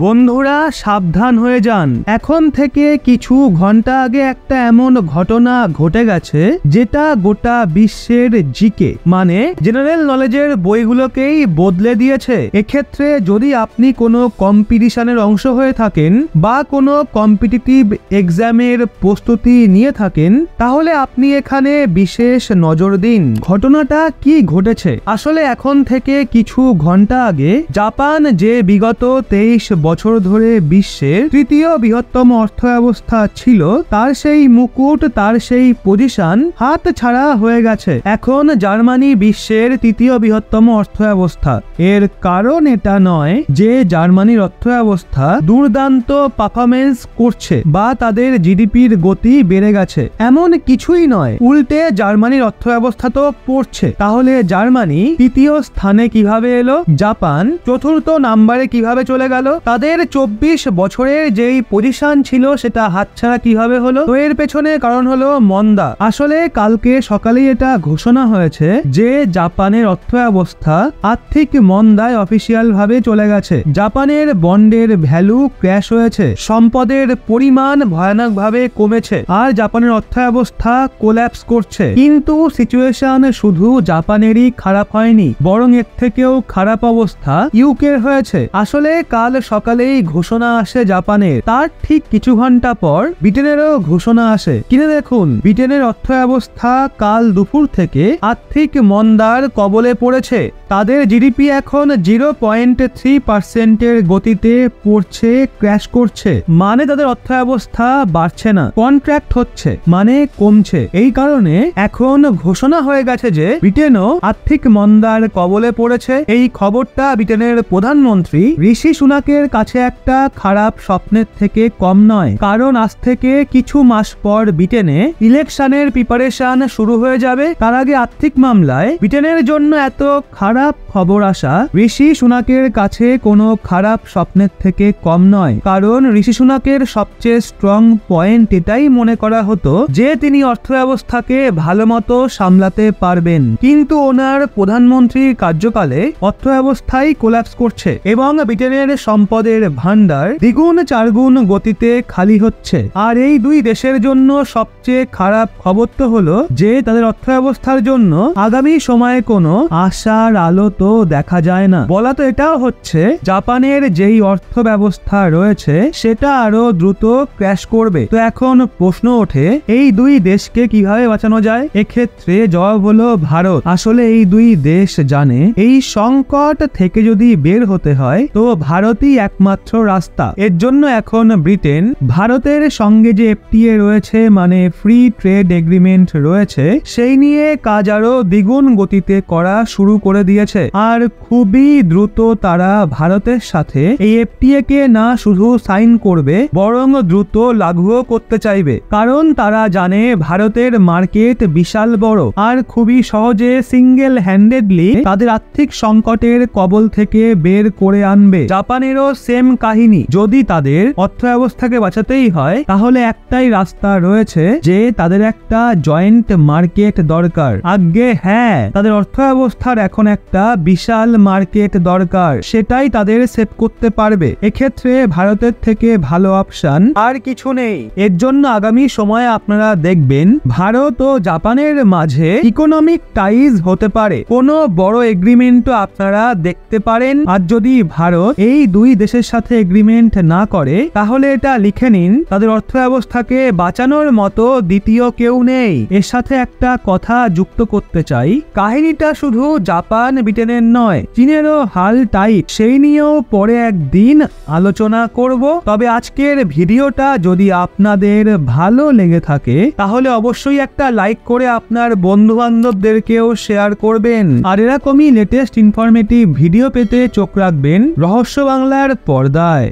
বন্ধুরা সাবধান হয়ে যান, এখন থেকে কিছু ঘন্টা আগে একটা এমন ঘটনা ঘটে গেছে যেটা গোটা বিশ্বের জিকে মানে জেনারেল নলেজের বইগুলোকেই বদলে দিয়েছে। এক্ষেত্রে যদি আপনি কোনো কম্পিটিশনের অংশ হয়ে থাকেন বা কোনো কম্পিটিটিভ এক্সামের প্রস্তুতি নিয়ে থাকেন তাহলে আপনি এখানে বিশেষ নজর দিন। ঘটনাটা কি ঘটেছে? আসলে এখন থেকে কিছু ঘন্টা আগে জাপান যে বিগত 23 বছর ধরে বিশ্বের তৃতীয় বৃহত্তম অর্থব্যবস্থা ছিল তার সেই মুকুট, তার সেই পজিশন হাত ছাড়া হয়ে গেছে। এখন জার্মানি বিশ্বের তৃতীয় বৃহত্তম অর্থব্যবস্থা। এর কারণ এটা নয় যে জার্মানির অর্থব্যবস্থা দুর্দান্ত পারফরমেন্স করছে বা তাদের জিডিপির গতি বেড়ে গেছে, এমন কিছুই নয়। উল্টে জার্মানির অর্থব্যবস্থা তো পড়ছে। তাহলে জার্মানি তৃতীয় স্থানে কিভাবে এলো? জাপান চতুর্থ নাম্বারে কিভাবে চলে গেল? তাদের 24 বছরের যেই পজিশন ছিল সেটা হাতছাড়া কিভাবে হলো? তো এর পেছনে কারণ হলো মন্দা। আসলে কালকে সকালেই এটা ঘোষণা হয়েছে যে জাপানের অর্থব্যবস্থা আর্থিক মন্দায় অফিসিয়াল ভাবে চলে গেছে। জাপানের বন্ডের ভ্যালু ক্র্যাশ হয়েছে, সম্পদের পরিমাণ ভয়ানকভাবে কমেছে আর জাপানের অর্থব্যবস্থা কোল্যাপস করছে। কিন্তু সিচুয়েশন শুধু জাপানেরই খারাপ হয়নি, বরং এর থেকেও খারাপ অবস্থা ইউকের হয়েছে। আসলে কাল সকালেই ঘোষণা আসে জাপানের, তার ঠিক কিছু ঘন্টা পর ব্রিটেনেরও ঘোষণা আসে। কিনে দেখুন, ব্রিটেনের অর্থব্যবস্থা কাল দুপুর থেকে আর্থিক মন্দার কবলে পড়েছে। তাদের জিডিপি এখন 0.3% গতিতে পড়ছে, ক্র্যাশ করছে। মানে তাদের অর্থব্যবস্থা বাড়ছে না, কন্ট্রাক্ট হচ্ছে, মানে কমছে। এই কারণে এখন ঘোষণা হয়ে গেছে যে ব্রিটেনও আর্থিক মন্দার কবলে পড়েছে। এই খবরটা ব্রিটেনের প্রধানমন্ত্রী ঋষি সুনাকের কাছে একটা খারাপ স্বপ্নের থেকে কম নয়, কারণ আজ থেকে কিছু মাস পর ব্রিটেনে ইলেকশনের প্রিপারেশন শুরু হয়ে যাবে। তার আগে আর্থিক মামলায় ব্রিটেনের জন্য এত খারাপ খবর আসা ঋষি সুনাকের কাছে কোনো খারাপ স্বপ্নের থেকে কম নয়, কারণ ঋষি সুনাকের সবচেয়ে স্ট্রং পয়েন্ট এটাই মনে করা হতো যে তিনি অর্থব্যবস্থাকে ভালো মতো সামলাতে পারবেন। কিন্তু ওনার প্রধানমন্ত্রীর কার্যকালে অর্থব্যবস্থাই কোল্যাপস করছে এবং ব্রিটেনের সম্পদের ভান্ডার দ্বিগুণ চারগুণ গতিতে খালি হচ্ছে। আর এই দুই দেশের জন্য সবচেয়ে খারাপ খবর তো হলো যে তাদের অর্থব্যবস্থার জন্য আগামী সময়ে কোনো আশার আলো তো দেখা যায় না। বলা তো এটাও হচ্ছে জাপানের যেই অর্থ ব্যবস্থা রয়েছে সেটা আরো দ্রুত ক্র্যাশ করবে। তো এখন প্রশ্ন ওঠে এই দুই দেশকে কিভাবে বাঁচানো যায়? এক্ষেত্রে জবাব হলো ভারত। আসলে এই দুই দেশ জানে এই সংকট থেকে যদি বের হতে হয় তো ভারতই একমাত্র রাস্তা। এর জন্য এখন ব্রিটেন ভারতের সঙ্গে যে এফটিএ রয়েছে মানে ফ্রি ট্রেড এগ্রিমেন্ট রয়েছে সেই নিয়ে কাজ আরো দ্বিগুণ গতিতে করা শুরু করে দিয়েছে। আর খুবই দ্রুত তারা ভারতের সাথে এই এফটিএ কে না শুধু সাইন করবে বরং দ্রুত লাগুও করতে চাইবে, কারণ তারা জানে ভারতের মার্কেট বিশাল বড় আর খুবই সহজে সিঙ্গেল হ্যান্ডেডলি তাদের আর্থিক সংকটের কবল থেকে বের করে আনবে। জাপানেরও সেম কাহিনী। যদি তাদের অর্থব্যবস্থাকে বাঁচাতেই হয় তাহলে একটাই রাস্তা রয়েছে যে তাদের একটা জয়েন্ট মার্কেট দরকার। আগে হ্যাঁ, তাদের অর্থব্যবস্থার এখন একটা বিশাল মার্কেট দরকার, সেটাই তাদের সেভ করতে পারবে। এক্ষেত্রে ভারতের থেকে ভালো অপশন আর কিছু নেই। এর জন্য আগামী সময়ে আপনারা দেখবেন ভারত ও জাপানের মাঝে ইকোনমিক টাইজ হতে পারে, কোনো বড় এগ্রিমেন্টও আপনারা দেখতে পারেন। আর যদি ভারত এই দুই দেশের সাথে এগ্রিমেন্ট না করে তাহলে এটা লিখে নিন, তাদের অর্থব্যবস্থাকে বাঁচানোর মতো দ্বিতীয় কেউ নেই। এর সাথে একটা কথা যুক্ত করতে চাই, কাহিনীটা শুধু জাপান ব্রিটেনের নয়, চীনেরও হাল টাইট। সেই নিয়েও পরে একদিন আলোচনা করব। তবে আজকের ভিডিওটা যদি আপনাদের ভালো লেগে থাকে তাহলে অবশ্যই একটা লাইক করে আপনার বন্ধু বান্ধবদেরকেও শেয়ার করবেন। আর এরকমই লেটেস্ট ইনফরমেটিভ ভিডিও পেতে চোখ রাখবেন রহস্য বাংলার পর্দায়।